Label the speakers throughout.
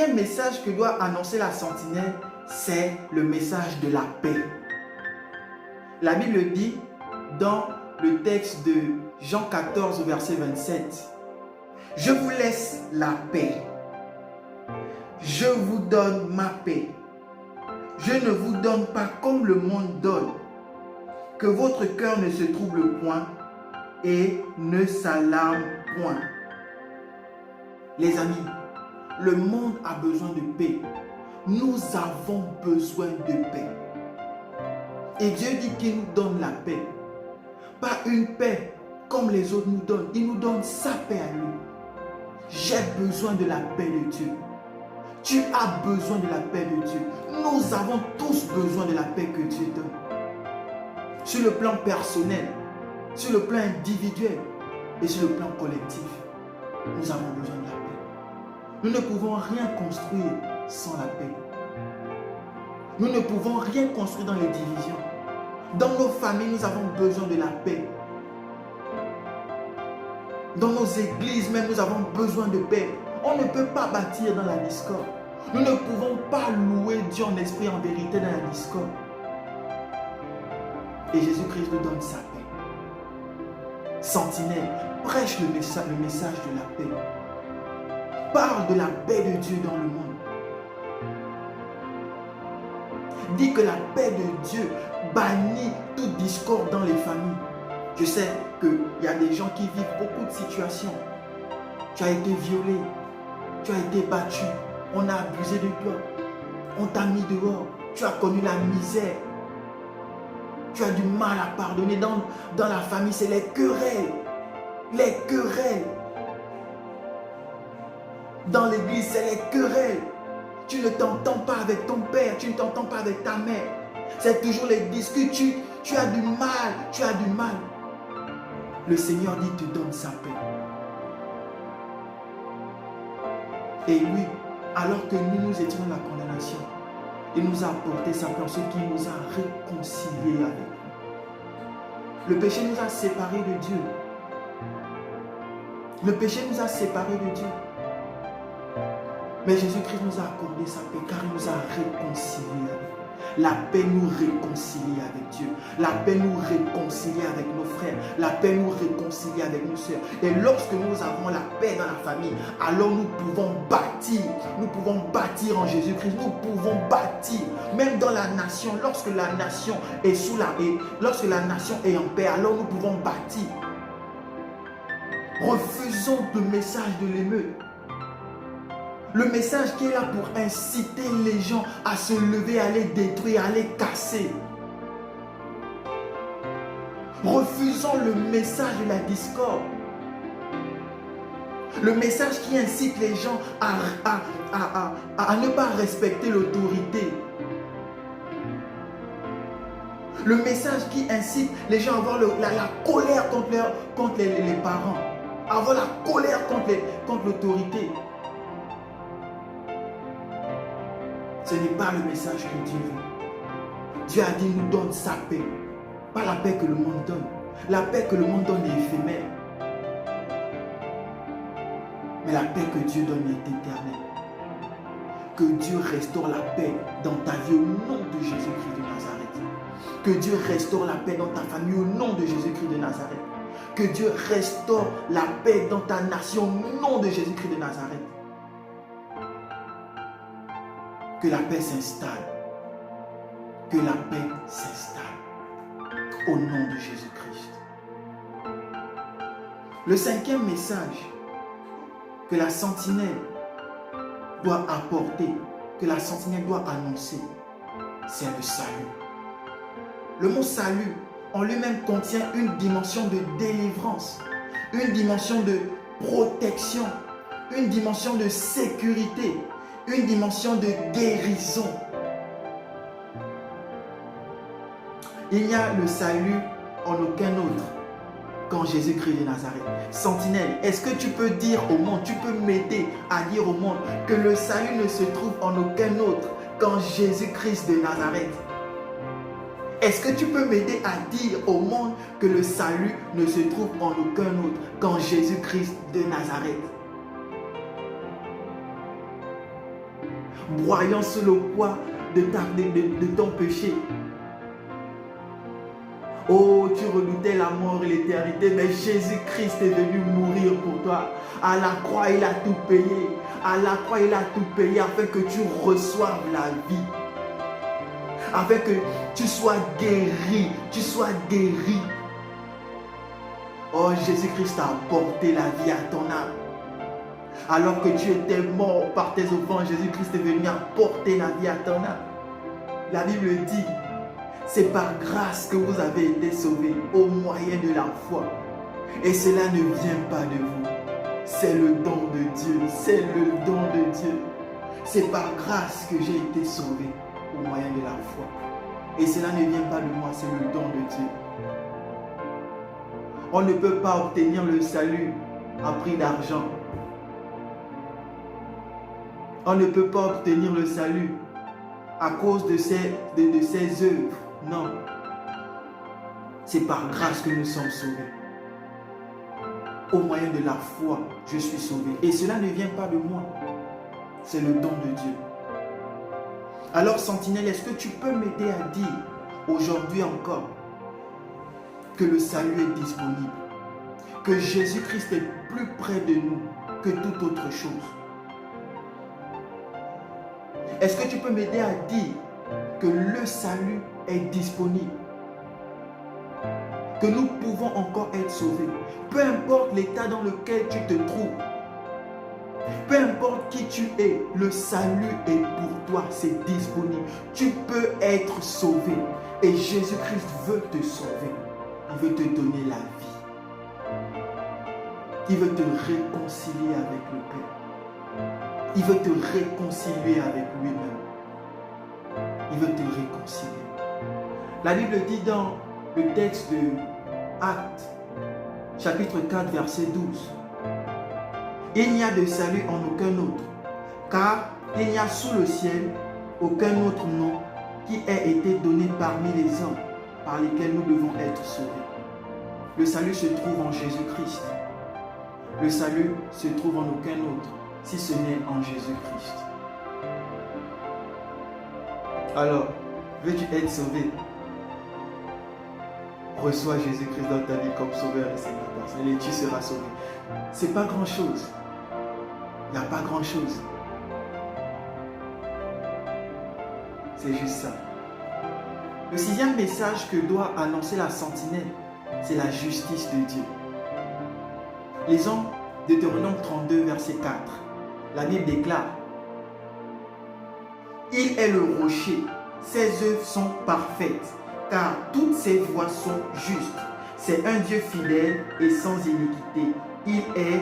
Speaker 1: cinquième message que doit annoncer la sentinelle, c'est le message de la paix. La Bible dit dans le texte de Jean 14, verset 27, « Je vous laisse la paix. Je vous donne ma paix. Je ne vous donne pas comme le monde donne. Que votre cœur ne se trouble point et ne s'alarme point. » Les amis, le monde a besoin de paix. Nous avons besoin de paix. Et Dieu dit qu'il nous donne la paix. Pas une paix comme les autres nous donnent. Il nous donne sa paix à lui. J'ai besoin de la paix de Dieu. Tu as besoin de la paix de Dieu. Nous avons tous besoin de la paix que Dieu donne. Sur le plan personnel, sur le plan individuel et sur le plan collectif, nous avons besoin de la paix. Nous ne pouvons rien construire sans la paix. Nous ne pouvons rien construire dans les divisions. Dans nos familles, nous avons besoin de la paix. Dans nos églises même, nous avons besoin de paix. On ne peut pas bâtir dans la discorde. Nous ne pouvons pas louer Dieu en esprit et en vérité dans la discorde. Et Jésus-Christ nous donne sa paix. Sentinelle, prêche le message de la paix. Parle de la paix de Dieu dans le monde. Dis que la paix de Dieu bannit toute discorde dans les familles. Je sais qu'il y a des gens qui vivent beaucoup de situations. Tu as été violé, tu as été battu, on a abusé de toi, on t'a mis dehors, tu as connu la misère. Tu as du mal à pardonner. Dans la famille, c'est les querelles. Les querelles. Dans l'église, c'est les querelles. Tu ne t'entends pas avec ton père, tu ne t'entends pas avec ta mère. C'est toujours les disputes. Tu as du mal, tu as du mal. Le Seigneur dit, te donne sa paix. Et lui, alors que nous étions dans la condamnation, il nous a apporté sa paix, ce qui nous a réconciliés avec lui. Le péché nous a séparés de Dieu. Le péché nous a séparés de Dieu. Mais Jésus-Christ nous a accordé sa paix car il nous a réconciliés avec lui. La paix nous réconcilie avec Dieu. La paix nous réconcilie avec nos frères. La paix nous réconcilie avec nos sœurs. Et lorsque nous avons la paix dans la famille, alors nous pouvons bâtir. Nous pouvons bâtir en Jésus-Christ. Nous pouvons bâtir. Même dans la nation, lorsque la nation est sous la paix, lorsque la nation est en paix, alors nous pouvons bâtir. Refusons le message de l'émeute. Le message qui est là pour inciter les gens à se lever, à les détruire, à les casser. Refusons le message de la discorde. Le message qui incite les gens à ne pas respecter l'autorité. Le message qui incite les gens à avoir la colère contre les parents. À avoir la colère contre l'autorité. Ce n'est pas le message que Dieu veut. Dieu a dit, nous donne sa paix. Pas la paix que le monde donne. La paix que le monde donne est éphémère. Mais la paix que Dieu donne est éternelle. Que Dieu restaure la paix dans ta vie au nom de Jésus-Christ de Nazareth. Que Dieu restaure la paix dans ta famille au nom de Jésus-Christ de Nazareth. Que Dieu restaure la paix dans ta nation au nom de Jésus-Christ de Nazareth. Que la paix s'installe. Que la paix s'installe. Au nom de Jésus-Christ. Le cinquième message que la sentinelle doit apporter, que la sentinelle doit annoncer, c'est le salut. Le mot salut en lui-même contient une dimension de délivrance, une dimension de protection, une dimension de sécurité, une dimension de guérison. Il n'y a le salut en aucun autre qu'en Jésus-Christ de Nazareth. Sentinelle, est-ce que tu peux dire au monde, tu peux m'aider à dire au monde que le salut ne se trouve en aucun autre qu'en Jésus-Christ de Nazareth? Est-ce que tu peux m'aider à dire au monde que le salut ne se trouve en aucun autre qu'en Jésus-Christ de Nazareth? broyant sous le poids de ton péché. Oh, tu redoutais la mort et l'éternité, mais Jésus-Christ est venu mourir pour toi. À la croix, il a tout payé. À la croix, il a tout payé afin que tu reçoives la vie. Afin que tu sois guéri. Tu sois guéri. Oh, Jésus-Christ a apporté la vie à ton âme. Alors que tu étais mort par tes offenses, Jésus-Christ est venu apporter la vie à ton âme. La Bible dit, c'est par grâce que vous avez été sauvés au moyen de la foi. Et cela ne vient pas de vous. C'est le don de Dieu. C'est le don de Dieu. C'est par grâce que j'ai été sauvé au moyen de la foi. Et cela ne vient pas de moi, c'est le don de Dieu. On ne peut pas obtenir le salut à prix d'argent. On ne peut pas obtenir le salut à cause de ses œuvres. Non. C'est par grâce que nous sommes sauvés. Au moyen de la foi, je suis sauvé. Et cela ne vient pas de moi. C'est le don de Dieu. Alors, Sentinelle, est-ce que tu peux m'aider à dire aujourd'hui encore que le salut est disponible, que Jésus-Christ est plus près de nous que toute autre chose? Est-ce que tu peux m'aider à dire que le salut est disponible, que nous pouvons encore être sauvés, peu importe l'état dans lequel tu te trouves, peu importe qui tu es, le salut est pour toi, c'est disponible. Tu peux être sauvé et Jésus-Christ veut te sauver. Il veut te donner la vie. Il veut te réconcilier avec le Père. Il veut te réconcilier avec lui-même. Il veut te réconcilier. La Bible dit dans le texte de Actes, chapitre 4, verset 12. Il n'y a de salut en aucun autre, car il n'y a sous le ciel aucun autre nom qui ait été donné parmi les hommes par lesquels nous devons être sauvés. Le salut se trouve en Jésus-Christ. Le salut se trouve en aucun autre, si ce n'est en Jésus-Christ. Alors, veux-tu être sauvé? Reçois Jésus-Christ dans ta vie comme sauveur et Seigneur personnel et tu seras sauvé. C'est pas grand-chose. Il n'y a pas grand-chose. C'est juste ça. Le sixième message que doit annoncer la sentinelle, c'est la justice de Dieu. Lisons Deutéronome 32, verset 4. La Bible déclare: il est le rocher, ses œuvres sont parfaites, car toutes ses voies sont justes. C'est un Dieu fidèle et sans iniquité. Il est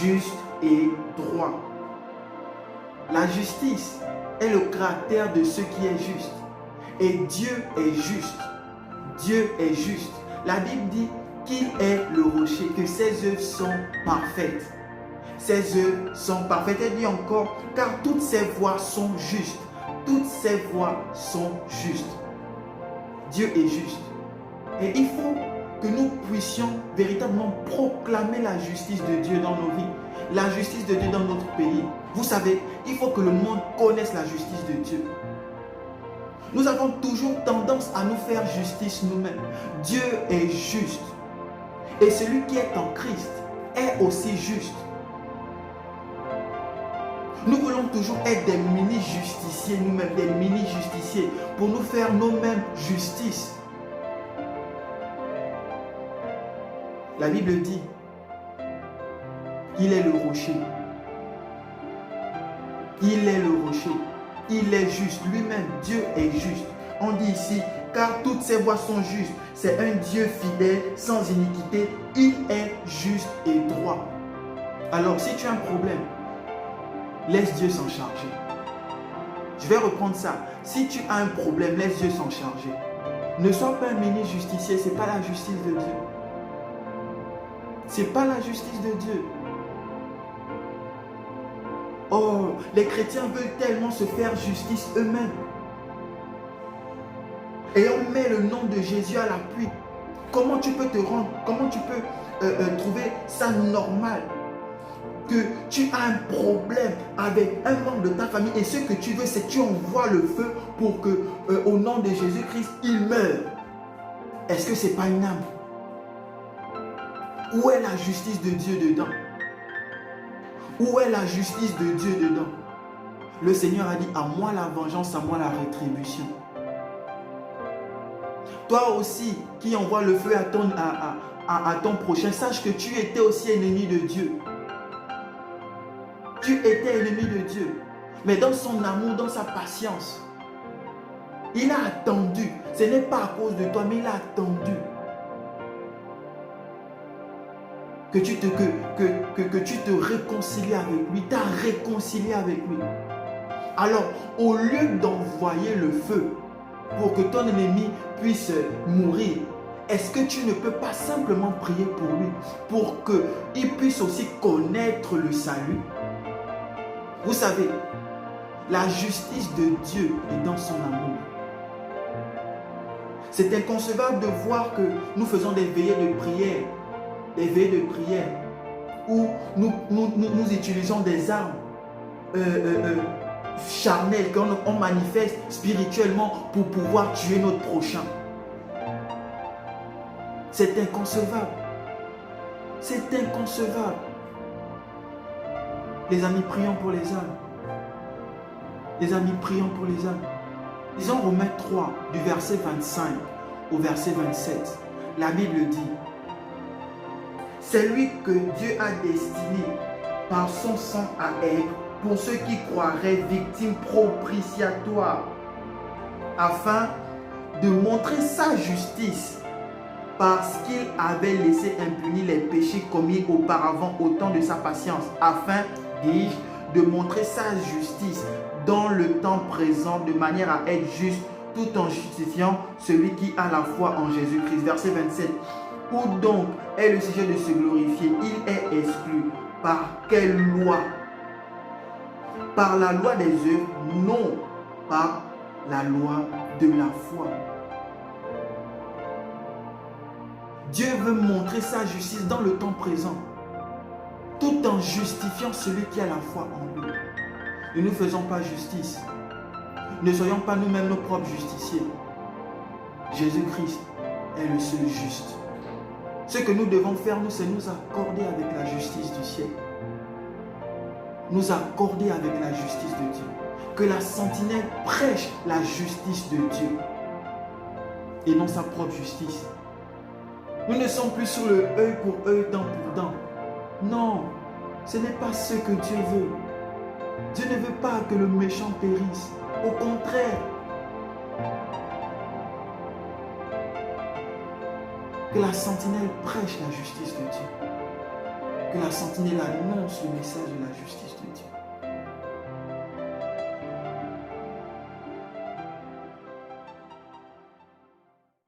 Speaker 1: juste et droit. La justice est le caractère de ce qui est juste. Et Dieu est juste. Dieu est juste. La Bible dit qu'il est le rocher, que ses œuvres sont parfaites. Ses œuvres sont parfaites. Elle dit encore, car toutes ses voies sont justes. Toutes ses voies sont justes. Dieu est juste. Et il faut que nous puissions véritablement proclamer la justice de Dieu dans nos vies. La justice de Dieu dans notre pays. Vous savez, il faut que le monde connaisse la justice de Dieu. Nous avons toujours tendance à nous faire justice nous-mêmes. Dieu est juste. Et celui qui est en Christ est aussi juste. Nous voulons toujours être des mini-justiciers nous-mêmes, des mini-justiciers, pour nous faire nous-mêmes justice. La Bible dit qu'il est le rocher. Il est le rocher. Il est juste. Lui-même, Dieu est juste. On dit ici, car toutes ses voies sont justes. C'est un Dieu fidèle, sans iniquité. Il est juste et droit. Alors, si tu as un problème, laisse Dieu s'en charger. Je vais reprendre ça. Si tu as un problème, laisse Dieu s'en charger. Ne sois pas un mini-justicier. Ce n'est pas la justice de Dieu. Ce n'est pas la justice de Dieu. Oh, les chrétiens veulent tellement se faire justice eux-mêmes. Et on met le nom de Jésus à l'appui. Comment tu peux te rendre? Comment tu peux trouver ça normal? que tu as un problème avec un membre de ta famille et ce que tu veux, c'est que tu envoies le feu pour que, au nom de Jésus-Christ, il meure. Est-ce que ce n'est pas une âme? Où est la justice de Dieu dedans? Où est la justice de Dieu dedans? Le Seigneur a dit, à moi la vengeance, à moi la rétribution. Toi aussi, qui envoie le feu à ton prochain, sache que tu étais aussi ennemi de Dieu. Tu étais ennemi de Dieu. Mais dans son amour, dans sa patience, il a attendu. Ce n'est pas à cause de toi, mais il a attendu que tu te réconcilies avec lui. Tu as réconcilié avec lui. Alors, au lieu d'envoyer le feu pour que ton ennemi puisse mourir, est-ce que tu ne peux pas simplement prier pour lui, pour qu'il puisse aussi connaître le salut? Vous savez, la justice de Dieu est dans son amour. C'est inconcevable de voir que nous faisons des veillées de prière, où nous utilisons des armes charnelles qu'on manifeste spirituellement pour pouvoir tuer notre prochain. C'est inconcevable. C'est inconcevable. Les amis, prions pour les âmes. Les amis, prions pour les âmes. Lisons Romains 3, du verset 25 au verset 27. La Bible dit, c'est lui que Dieu a destiné par son sang à être pour ceux qui croiraient victime propitiatoire, afin de montrer sa justice, parce qu'il avait laissé impunis les péchés commis auparavant au temps de sa patience, afin, dis-je, de montrer sa justice dans le temps présent, de manière à être juste, tout en justifiant celui qui a la foi en Jésus-Christ. Verset 27. Où donc est le sujet de se glorifier? Il est exclu. Par quelle loi? Par la loi des œuvres? Non, par la loi de la foi. Dieu veut montrer sa justice dans le temps présent, tout en justifiant celui qui a la foi en lui. Ne nous faisons pas justice. Ne soyons pas nous-mêmes nos propres justiciers. Jésus-Christ est le seul juste. Ce que nous devons faire, nous, c'est nous accorder avec la justice du ciel. Nous accorder avec la justice de Dieu. Que la sentinelle prêche la justice de Dieu et non sa propre justice. Nous ne sommes plus sur le œil pour œil, dent pour dent. Non, ce n'est pas ce que Dieu veut. Dieu ne veut pas que le méchant périsse. Au contraire, que la sentinelle prêche la justice de Dieu. Que la sentinelle annonce le message de la justice de Dieu.